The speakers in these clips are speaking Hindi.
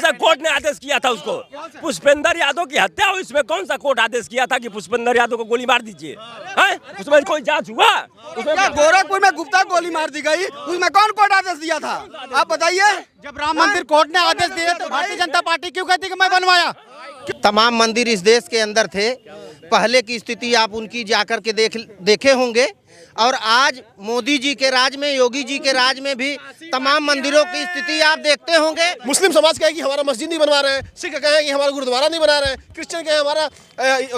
सा कोर्ट ने आदेश किया था उसको? पुष्पेंद्र यादव की हत्या हुई, इसमें कौन सा कोर्ट आदेश किया था कि पुष्पेंद्र यादव को गोली मार दीजिए? उसमें कोई जांच हुआ? उसमें गोरखपुर में गुप्ता गोली मार दी गई, उसमें कौन कोर्ट आदेश दिया था? आप बताइए। जब राम मंदिर कोर्ट ने आदेश दिए तो भारतीय जनता पार्टी क्यों कहती कि मैं बनवाया? तमाम मंदिर इस देश के अंदर थे। पहले की स्थिति आप उनकी जाकर के देखे होंगे, और आज मोदी जी के राज में, योगी जी के राज में भी तमाम मंदिरों की स्थिति आप देखते होंगे। मुस्लिम समाज कहे कि हमारा मस्जिद नहीं बनवा रहे हैं, सिख कहे कि हमारा गुरुद्वारा नहीं बना रहे हैं, क्रिश्चियन कहे हमारा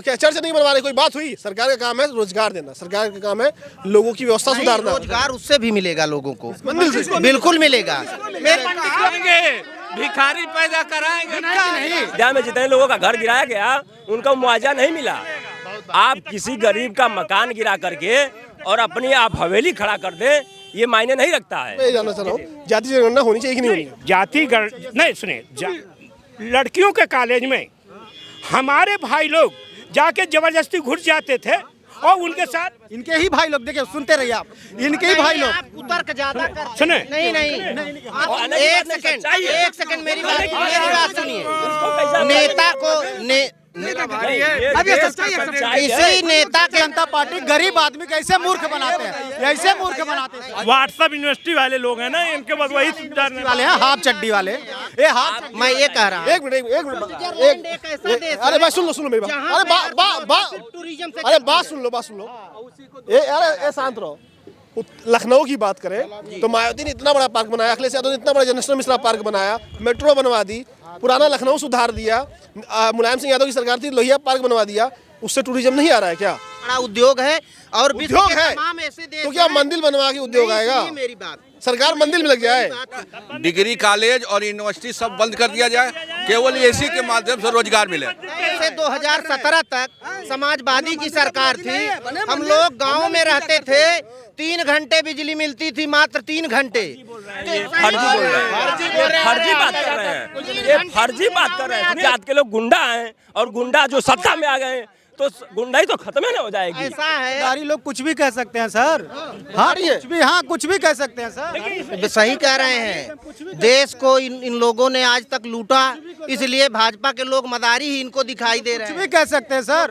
चर्च नहीं बनवा रहे। कोई बात हुई? सरकार का काम है रोजगार देना, सरकार का काम है लोगों की व्यवस्था सुधारना। रोजगार उससे भी मिलेगा लोगों को, बिल्कुल मिलेगा। भिखारी पैदा कराएंगे नहीं। अयोध्या में जितने लोगों का घर गिराया गया उनका मुआवजा नहीं मिला। आप किसी गरीब का मकान गिरा करके और अपनी आप हवेली खड़ा कर दे, ये मायने नहीं रखता है। मैं जानना चाह रहा हूँ, जाति जनगणना होनी चाहिए कि नहीं होनी? जाति नहीं, सुने, लड़कियों के कॉलेज में हमारे भाई लोग जाके जबरदस्ती घुस जाते थे और उनके साथ इनके ही भाई लोग, देखिए सुनते रहिए आप, इनके ही भाई लोग उतर ज्यादा कर सुने। नहीं, एक सेकंड मेरी बात सुनिए। नेता को इसी नेता के जनता पार्टी गरीब आदमी कैसे मूर्ख बनाते हैं, ऐसे मूर्ख बनाते हैं। व्हाट्सएप यूनिवर्सिटी वाले लोग हैं ना, इनके बाद वही वाले हैं, हाफ चड्डी वाले। ये हाफ, मैं ये कह रहा हूँ, एक मिनट, अरे बात सुन लो मेरी बात। अरे बात सुन लो। अरे शांत रहो। लखनऊ की बात करें तो मायावती ने इतना बड़ा पार्क बनाया, अखिलेश यादव ने इतना बड़ा जनरल मिश्रा पार्क बनाया, मेट्रो बनवा दी, पुराना लखनऊ सुधार दिया, मुलायम सिंह यादव की सरकार थी, लोहिया पार्क बनवा दिया। उससे टूरिज्म नहीं आ रहा है क्या? बड़ा उद्योग है और उद्योग है तो क्या मंदिर बनवा के उद्योग आएगा? मेरी बात, सरकार मंदिर में लग जाए। डिग्री कॉलेज और यूनिवर्सिटी सब बंद कर दिया जाए, केवल इसी के माध्यम से रोजगार मिले। से 2017 तक समाजवादी की सरकार थी, हम लोग गांव में रहते थे, 3 घंटे बिजली मिलती थी, मात्र 3 घंटे। फर्जी बात कर रहे हैं, ये फर्जी बात कर रहे हैं। जात के लोग गुंडा हैं और गुंडा जो सत्ता में आ गए तो गुंडाई तो खत्म ही नहीं हो जाएगी। ऐसा है, गाड़ी लोग कुछ भी कह सकते हैं सर। हाँ, कुछ भी कह सकते हैं सर। सही कह रहे हैं। देश को इन लोगों ने आज तक लूटा, इसलिए भाजपा के लोग मदारी ही इनको दिखाई दे रहे हैं। कुछ भी कह सकते हैं सर।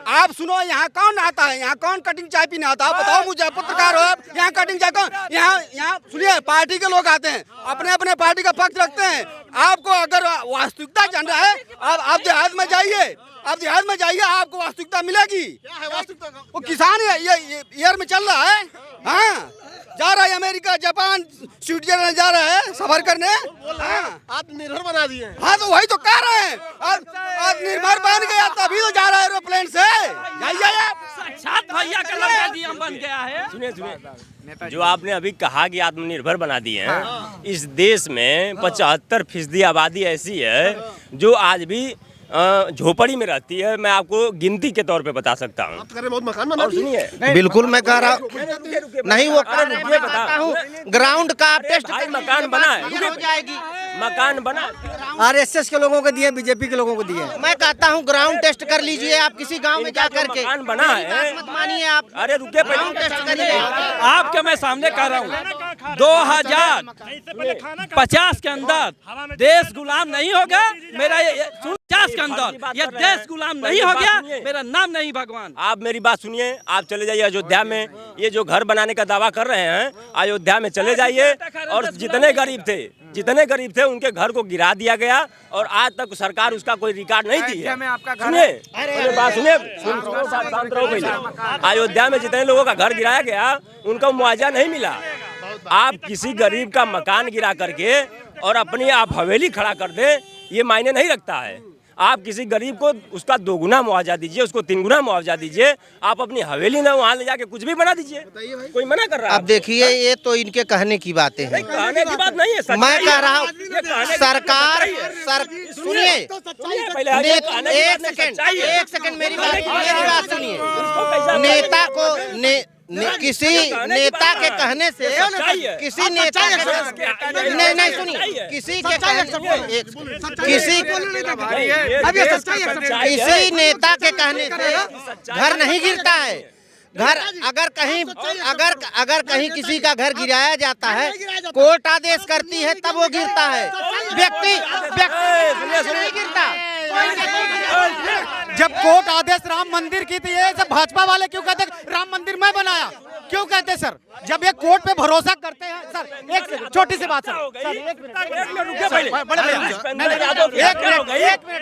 आप सुनो, यहाँ कौन आता है? यहाँ कौन कटिंग चाय पीने आता है? बताओ मुझे, पत्रकार हो आप, यहाँ कटिंग चाय कौन? यहाँ सुनिए, पार्टी के लोग आते हैं, अपने अपने पार्टी का पक्ष रखते हैं। आपको अगर वास्तविकता जान रहा है, आप देहात में जाइए, आपको वास्तविकता मिलेगी। वो किसान ये ईयर में चल रहा है, हाँ, जा रहा है अमेरिका, जापान, स्विट्जरलैंड जा रहा है सफर करने। आत्मनिर्भर बना दिए। हाँ, तो वही तो कह रहे हैं, आत्मनिर्भर बन गया तभी तो जा रहा है एरोप्लेन से। भैया का लड़का डीएम बन गया है। सुनिए, जो आपने अभी कहा कि आत्मनिर्भर बना दिए हैं, इस देश में 75% आबादी ऐसी है जो आज भी झोपड़ी में रहती है। मैं आपको गिनती के तौर पे बता सकता हूँ। बहुत मकान बना दिए। सुनिए, बिल्कुल मैं कह रहा हूँ, नहीं वो मैं बताता हूँ, ग्राउंड का आप टेस्ट मकान बना है, हो जाएगी। मकान बना RSS के लोगों को दिए, बीजेपी के लोगों को दिए। मैं कहता हूँ ग्राउंड टेस्ट कर लीजिए आप किसी गांव में जाकर के। मकान बना है, मत मानिए आप। अरे रुके, ग्राउंड टेस्ट करिए। आपके मैं सामने कह रहा हूँ, 2050 के अंदर देश गुलाम नहीं होगा। मेरा 50 के अंदर ये देश गुलाम नहीं हो गया, मेरा नाम नहीं भगवान। आप मेरी बात सुनिए, आप चले जाइए अयोध्या में, ये जो घर बनाने का दावा कर रहे हैं, अयोध्या में चले जाइए, और जितने गरीब थे उनके घर को गिरा दिया गया, और आज तक सरकार उसका कोई रिकॉर्ड नहीं दी है। सुनिए बात सुनिए, शांत रहो पहले। अयोध्या में जितने लोगों का घर गिराया गया उनका मुआवजा नहीं मिला। आप किसी गरीब का मकान गिरा करके और अपनी आप हवेली खड़ा कर दे, ये मायने नहीं रखता है। आप किसी गरीब को उसका 2 गुना मुआवजा दीजिए, उसको 3 गुना मुआवजा दीजिए। आप अपनी हवेली में वहाँ ले जाके कुछ भी बना दीजिए, कोई मना कर रहा है? अब देखिए, ये तो इनके कहने की बातें हैं, कहने की बात नहीं है। मैं कह रहा हूँ सरकार सुनिए, एक सेकंड मेरी बात सुनिए। नेता को किसी नेता के कहने से, किसी नेता के नहीं सुनिए, किसी नेता के कहने से घर नहीं गिरता है। घर अगर कहीं किसी का घर गिराया जाता है, कोर्ट आदेश करती है तब वो गिरता है। व्यक्ति नहीं गिरता। जब कोर्ट आदेश राम मंदिर की थी, ये सब भाजपा वाले क्यों कहते राम मंदिर मैं बनाया, क्यों कहते सर? जब ये कोर्ट पे भरोसा करते हैं सर। एक छोटी सी बात सर, एक मिनट,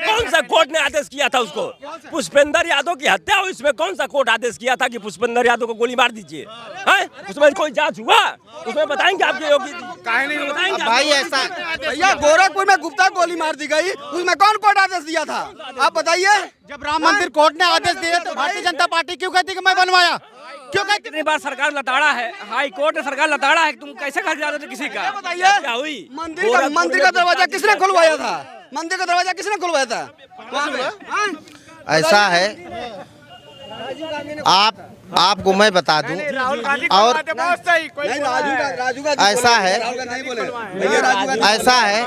कौन सा कोर्ट ने आदेश किया था उसको? पुष्पेंद्र यादव की हत्या हुई, इसमें कौन सा कोर्ट आदेश किया था कि पुष्पेंद्र यादव को गोली मार दीजिए? उसमें कोई जांच हुआ? उसमें बताएंगे आपके योगी बताएंगे भाई ऐसा भैया गोरखपुर में गुप्ता गोली मार दी गई, उसमें कौन कोर्ट आदेश दिया था? आप बताइए। जब राम मंदिर कोर्ट ने आदेश दिए तो भारतीय जनता पार्टी क्यों कहती कि मैं बनवाया? क्यों कहती? कितनी बार सरकार लताड़ा है, हाई कोर्ट ने सरकार लताड़ा है, तुम कैसे खा जाते थे किसी का? बताइए क्या हुई? मंदिर का दरवाजा किसने खुलवाया था? मंदिर का दरवाजा किसने खुलवाया था? ऐसा है, आपको मैं बता दूं, और राजू का ऐसा है, नहीं बोले भैया, राजू का ऐसा है,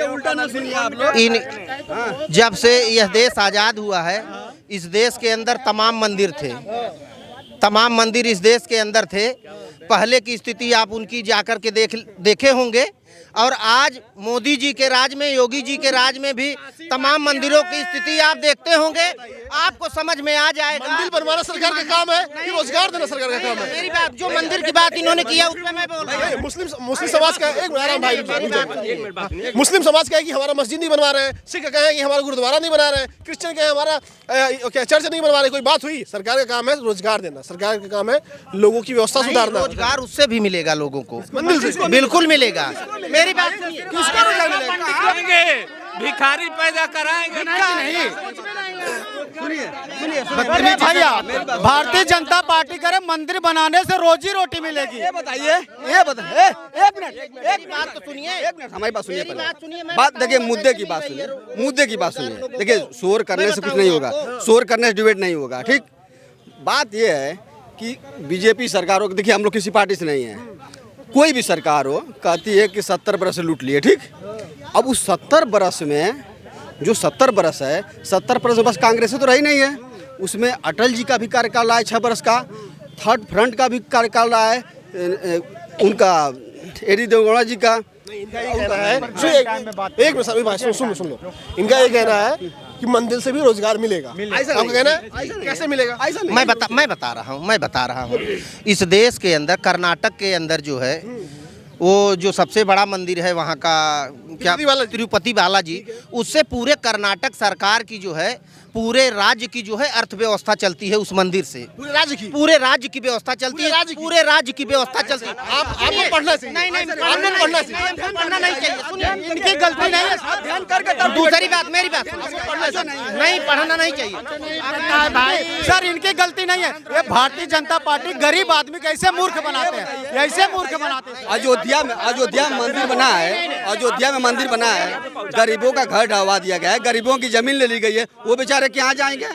उल्टा ना सुनिए आप लोग। जब से यह देश आज़ाद हुआ है, इस देश के अंदर तमाम मंदिर थे, तमाम मंदिर इस देश के अंदर थे। पहले की स्थिति आप उनकी जाकर के देखे होंगे, और आज मोदी जी के राज में, योगी जी के राज में भी तमाम मंदिरों की स्थिति आप देखते होंगे, आपको समझ में आ जाएगा। मंदिर बनवाना सरकार का काम है कि रोजगार देना सरकार का काम है? मेरी बात, जो मंदिर की बात इन्होंने किया उसमें मैं बोल रहा हूं। मुस्लिम समाज का एक मुस्लिम समाज का है कि हमारा मस्जिद नहीं बनवा रहे हैं, सिख कहे कि हमारा गुरुद्वारा नहीं बना रहे हैं, क्रिश्चियन कहे हमारा चर्च नहीं बनवा रहे। कोई बात हुई? सरकार का काम है रोजगार देना, सरकार का काम है लोगों की व्यवस्था सुधारना। रोजगार उससे भी मिलेगा लोगों को, बिल्कुल मिलेगा। मेरी बात सुनिए, भिखारी पैदा कराएंगे नहीं। भैया, भारतीय जनता पार्टी करे मंदिर बनाने से रोजी रोटी मिलेगी। ये बताइए, एक मिनट बात तो सुनिए, हमारी बात सुनिए। बात सुनिए, बात देखिए, मुद्दे की बात सुनिए, मुद्दे की बात सुनिए। देखिए, शोर करने से कुछ नहीं होगा, शोर करने से डिबेट नहीं होगा। ठीक, बात ये है कि बीजेपी सरकार हो, देखिए हम लोग किसी पार्टी से नहीं है, कोई भी सरकार हो कहती है कि 70 बरस लूट लिए। ठीक, अब उस 70 बरस में जो 70 बरस है, 70 बरस बस कांग्रेस से तो रही नहीं है, उसमें अटल जी का भी कार्यकाल रहा है 6 बरस का, थर्ड फ्रंट का भी कार्यकाल रहा है, उनका एडी देवेगौड़ा जी का। एक मिनट सुन लो, इनका ये कहना है कि मंदिर से भी रोजगार मिलेगा। आपका कहना है कैसे मिलेगा? मैं बता रहा हूँ। इस देश के अंदर, कर्नाटक के अंदर जो है, वो जो सबसे बड़ा मंदिर है वहाँ का, क्या तिरुपति बालाजी, उससे पूरे कर्नाटक सरकार की जो है, पूरे राज्य की जो है अर्थव्यवस्था चलती है उस मंदिर से। पूरे राज्य की व्यवस्था चलती है, पूरे राज्य की व्यवस्था चलती है। आपको पढ़ना चाहिए। नहीं, पढ़ना नहीं चाहिए। सुनिए, इनकी गलती नहीं है। ध्यान करके दूसरी बात, मेरी बात, नहीं पढ़ना नहीं चाहिए सर, इनकी गलती नहीं है। ये भारतीय जनता पार्टी गरीब आदमी को ऐसे मूर्ख बनाते हैं, ऐसे मूर्ख बनाते हैं। अयोध्या में मंदिर बना है, अयोध्या में मंदिर बना है, गरीबों का घर ढहवा दिया गया है, गरीबों की जमीन ले ली गई है, वो बेचारे क्या जाएंगे?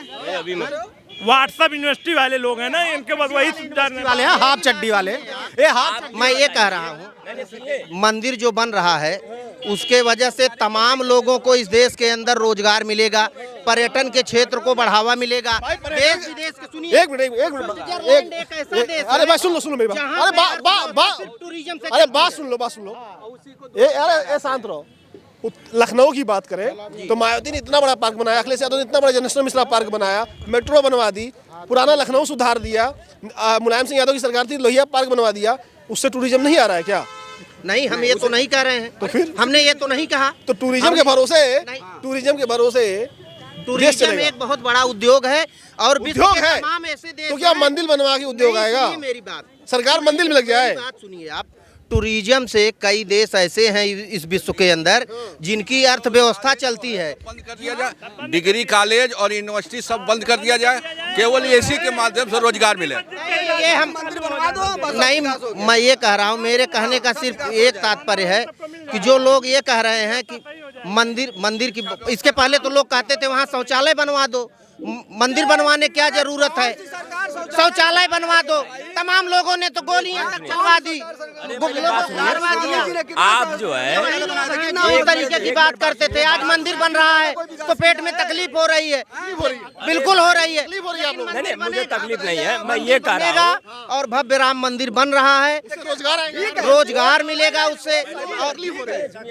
व्हाट्सएप यूनिवर्सिटी वाले लोग हैं ना, इनके पास वही वाले हैं, हाफ चड्डी वाले। ये हाफ, मैं ये कह रहा हूँ, मंदिर जो बन रहा है उसके वजह से तमाम लोगों को इस देश के अंदर रोजगार मिलेगा, पर्यटन के क्षेत्र को बढ़ावा मिलेगा। देश विदेश के सुनिए, एक मिनट, अरे बात सुन लो मेरी बात। अरे बात सुन लो, अरे शांत रहो। लखनऊ की बात करें तो मायावती ने इतना बड़ा पार्क बनाया, अखिलेश यादव ने इतना बड़ा जनरल मिश्रा पार्क बनाया, मेट्रो बनवा दी, पुराना लखनऊ सुधार दिया, मुलायम सिंह यादव की सरकार थी, लोहिया पार्क बनवा दिया, उससे टूरिज्म नहीं आ रहा है क्या? नहीं, हम ये तो नहीं कह रहे हैं। तो फिर हमने ये तो नहीं कहा। तो टूरिज्म के भरोसे टूरिज्म एक बहुत बड़ा उद्योग है, और उद्योग है तमाम ऐसे देश तो क्या मंदिर बनवा के उद्योग आएगा? मेरी बात, सरकार मंदिर में लग जाए। बात सुनिए आप, टूरिज्म से कई देश ऐसे हैं इस विश्व के अंदर जिनकी अर्थव्यवस्था चलती है। बंद कर दिया जाए, डिग्री कॉलेज और यूनिवर्सिटी सब बंद कर दिया जाए, केवल इसी के माध्यम से रोजगार मिले। ये हम नहीं, मैं ये कह रहा हूँ, मेरे कहने का सिर्फ एक तात्पर्य है कि जो लोग ये कह रहे हैं कि मंदिर की, इसके पहले तो लोग कहते थे वहाँ शौचालय बनवा दो, मंदिर बनवाने क्या जरूरत है, शौचालय बनवा दो। तमाम लोगों ने तो गोलियां तक चलवा दी, आप जो है ना एक तरीके की बात करते थे, आज मंदिर बन रहा है तो पेट में तकलीफ हो रही है, बिल्कुल हो रही है। नहीं, मुझे तकलीफ नहीं है, मैं ये कह रहा हूँ। और भव्य राम मंदिर बन रहा है, रोजगार मिलेगा उससे, और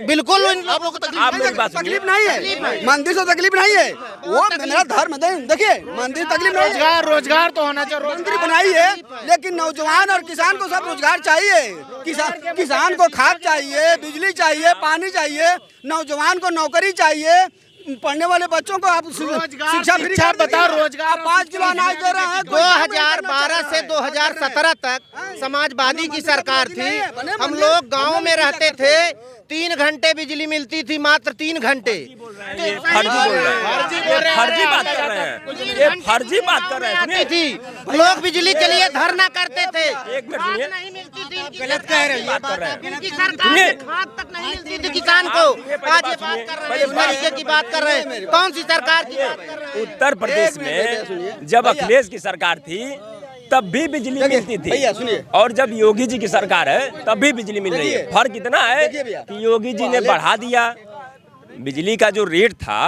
बिल्कुल आप लोग को आप मेरी बात तकलीफ नहीं है, मंदिर से तकलीफ नहीं है, वो मेरा धर्म है। देखिए मंदिर तकलीफ नहीं है, रोजगार तो होना चाहिए। मंदिर बनाई है, लेकिन नौजवान और किसान को सब रोजगार चाहिए। किसान को खाद चाहिए, बिजली चाहिए, पानी चाहिए, नौजवान को नौकरी चाहिए, पढ़ने वाले बच्चों को आप शिक्षा फ्री बताओ। रोजगार 5 किलो अनाज दे रहे हैं। 2012 से 2017 तक समाजवादी की सरकार थी, हम लोग गांव में रहते थे, 3 घंटे बिजली मिलती थी, मात्र 3 घंटे। फर्जी बात कर रहे हैं, ये फर्जी बात कर रहे हैं। थी लोग बिजली के लिए धरना करते थे, एक मिनट सुनिए, नहीं मिलती थी, गलत कह रहे हैं, बात कर रहे हैं। इनकी सरकार में खाद तक नहीं मिलती थी किसान को। आज ये बात कर रहे हैं, इस तरीके की बात कर रहे हैं। कौन सी सरकार की बात कर रहे हैं? उत्तर प्रदेश में जब अखिलेश की सरकार थी तब भी बिजली मिलती थी, और जब योगी जी की सरकार है तब भी बिजली मिल रही है। फर्क इतना है कि योगी जी ने बढ़ा दिया बिजली का जो रेट था,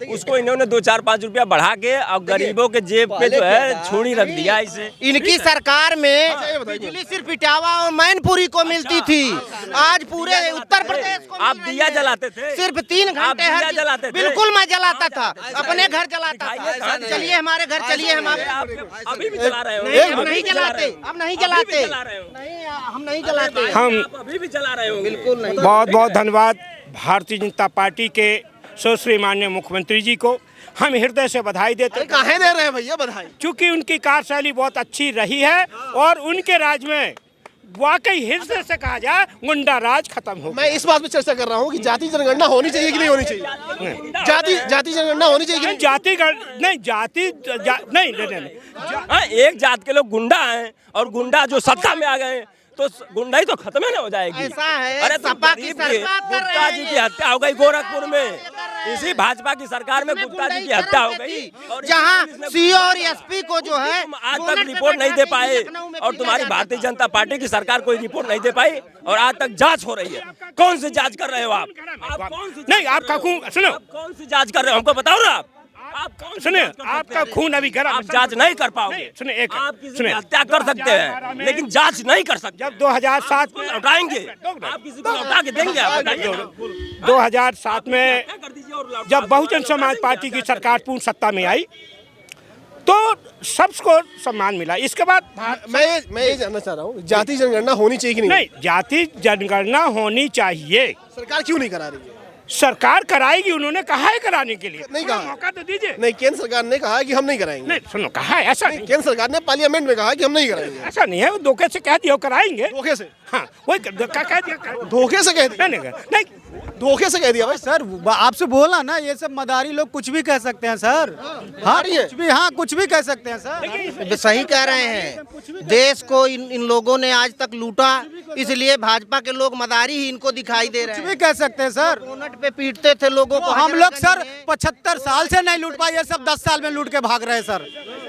उसको इन्होंने 2-4-5 रुपया बढ़ा के और गरीबों के जेब पे जो है छुरी रख दिया। इसे इनकी सरकार में बिजली सिर्फ इटावा और मैनपुरी को मिलती थी, आज पूरे उत्तर प्रदेश को आप दिया जलाते थे, सिर्फ 3 आप घंटे दिया जलाते थे। बिल्कुल मैं जलाता था, अपने घर जलाता था। चलिए हमारे घर चलिए, हम अभी भी जला रहे हो। हम नहीं जलाते, हम नहीं जलाते, नहीं हम नहीं जलाते, हम अभी भी जला रहे हो। बिल्कुल नहीं। बहुत बहुत धन्यवाद भारतीय जनता पार्टी के सुश्री माननीय मुख्यमंत्री जी को हम हृदय से बधाई देते हैं। काहे दे रहे हैं भैया बधाई? चूँकि उनकी कार्यशैली बहुत अच्छी रही है और उनके राज में वाकई हृदय से कहा जाए गुंडा राज खत्म हो। मैं इस बात पे चर्चा कर रहा हूँ कि जाति जनगणना होनी चाहिए कि नहीं होनी चाहिए? जाति जनगणना होनी चाहिए कि नहीं? नहीं, एक जात के लोग गुंडा हैं और गुंडा जो सत्ता में आ गए तो गुंडाई तो खत्म ही नहीं हो जाएगी। ऐसा है, अरे तो सपा की गरीब सरकार कर गुप्ता रहे जी हैं। की हत्या हो गई गोरखपुर में, इसी भाजपा की सरकार में गुप्ता जी की हत्या हो गई, और जहाँ सीओ और एसपी को जो है तुम आज तक रिपोर्ट नहीं दे पाए, और तुम्हारी भारतीय जनता पार्टी की सरकार कोई रिपोर्ट नहीं दे पाई, और आज तक जांच हो रही है। कौन सी जांच कर रहे हो आप कौन सी नहीं, आपका खून सुनो, आप कौन सी जांच कर रहे हो हमको बताओ ना। आप कौन सुनिए, आपका खून अभी गर्म, आप जांच नहीं कर पाओगे। सुनिए, एक आप किसी की सुनिए, हत्या कर सकते हैं लेकिन जांच नहीं कर सकते। जब 2007 में लौटाएंगे, आप किसी को लौटा के देंगे? आप बताइए ना। 2007 में कर दीजिए और लौटा जब बहुजन समाज पार्टी की सरकार पूर्ण सत्ता में आई तो सबको सम्मान मिला। इसके बाद मैं ये जानना चाह रहा हूँ, जाति जनगणना होनी चाहिए कि नहीं? नहीं, जाति जनगणना होनी चाहिए। सरकार क्यों नहीं करा रही है? सरकार कराएगी, उन्होंने कहा है कराने के लिए। नहीं कहा। मौका तो दीजिए। नहीं, केंद्र सरकार ने कहा है कि हम नहीं कराएंगे। नहीं सुनो, कहा है ऐसा नहीं, केंद्र सरकार ने पार्लियामेंट में कहा कि हम नहीं कराएंगे। ऐसा नहीं है, वो धोखे से कह दिया वो कराएंगे। धोखे से? हाँ, वही कह दिया। धोखे से कह दिया? नहीं, धोखे से कह दिया भाई। सर आपसे बोला ना, ये सब मदारी लोग कुछ भी कह सकते हैं सर। हाँ कुछ भी, हाँ कुछ भी कह सकते हैं सर। सही कह रहे हैं, देश को इन लोगों ने आज तक लूटा, इसलिए भाजपा के लोग मदारी ही इनको दिखाई दे रहे कुछ हैं। भी कह सकते हैं सर। बोनट पे पीटते थे लोगों को। हम लोग सर 75 साल से नहीं लूट पाए, ये सब 10 साल में लूट के भाग रहे हैं सर।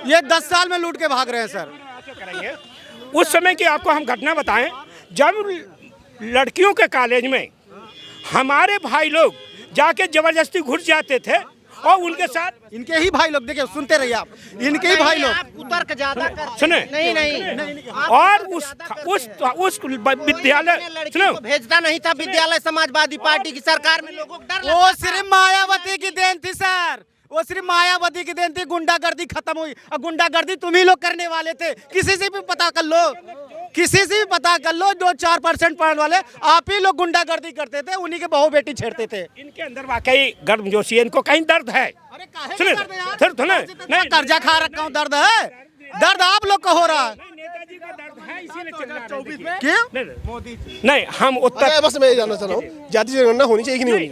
ये 10 साल में लूट के भाग रहे हैं सर। उस समय की आपको हम घटना बताएं, जब लड़कियों के कॉलेज में हमारे भाई लोग जाके जबरदस्ती घुस जाते थे और उनके साथ इनके ही भाई लोग, देखिए सुनते रहिए आप, इनके ही भाई लोग उतर के ज्यादा कर सुने। नहीं और उस विद्यालय सुनो, भेजता नहीं था विद्यालय समाजवादी पार्टी की सरकार में। लोगों को डर वो सिर्फ मायावती की देन थी सर, वो सिर्फ मायावती की देन थी। गुंडागर्दी खत्म हुई, और गुंडागर्दी तुम ही लोग करने वाले थे। किसी से भी पता कर लो, किसी से भी पता कर लो, 2-4% पढ़ने वाले आप ही लोग गुंडागर्दी करते थे, उन्हीं के बहू बेटी छेड़ते थे। इनके अंदर वाकई गर्मजोशी है, इनको कहीं दर्द है। सुनिए, मैं कर्जा खा रखा हूँ, दर्द है, दर्द आप लोग का हो रहा है। नेताजी का दर्द है, इसीलिए चिल्ला रहे हैं। क्यों? नहीं, हम उत्तर बस मैं ये जानना चाह रहा हूँ, जाति जनगणना होनी चाहिए कि नहीं होनी?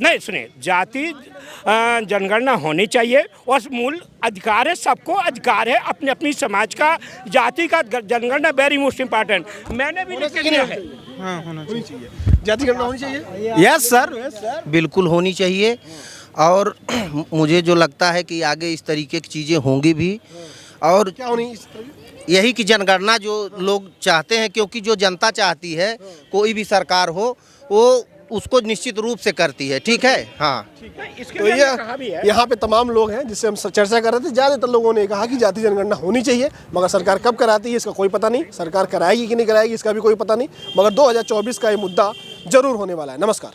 नहीं सुनिए, जाति जनगणना होनी चाहिए और मूल अधिकार है, सबको अधिकार है अपने अपनी समाज का। जाति का जनगणना वेरी मोस्ट इम्पोर्टेंट। मैंने भी लिख दिया है। होनी चाहिए, जाति गणना होनी चाहिए। यस सर, बिल्कुल होनी चाहिए। और मुझे जो लगता है कि आगे इस तरीके की चीज़ें होंगी भी। और क्या होनी? यही कि जनगणना जो लोग चाहते हैं, क्योंकि जो जनता चाहती है कोई भी सरकार हो, वो उसको निश्चित रूप से करती है। ठीक है, हाँ। तो ये यहाँ पे तमाम लोग हैं जिससे हम चर्चा कर रहे थे। ज़्यादातर लोगों ने कहा कि जाति जनगणना होनी चाहिए, मगर सरकार कब कराती है इसका कोई पता नहीं, सरकार कराएगी कि नहीं कराएगी इसका भी कोई पता नहीं, मगर 2024 का ये मुद्दा जरूर होने वाला है। नमस्कार।